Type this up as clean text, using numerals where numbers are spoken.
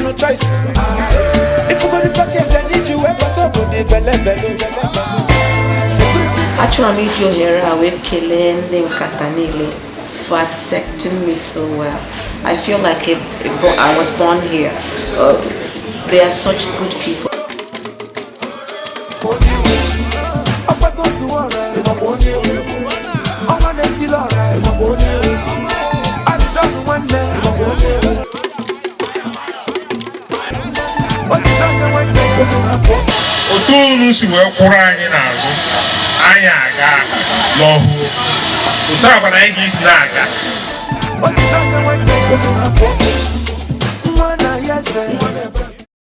No choice. If you go to package, I need you up on Actually, I need you here. I will kill Nkata for accepting me so well. I feel like I was born here. They are such good people. Otunu si we kwura anyị n'azụ anyị aga n'ọhụ ụta abana anyị ga-esi na-aga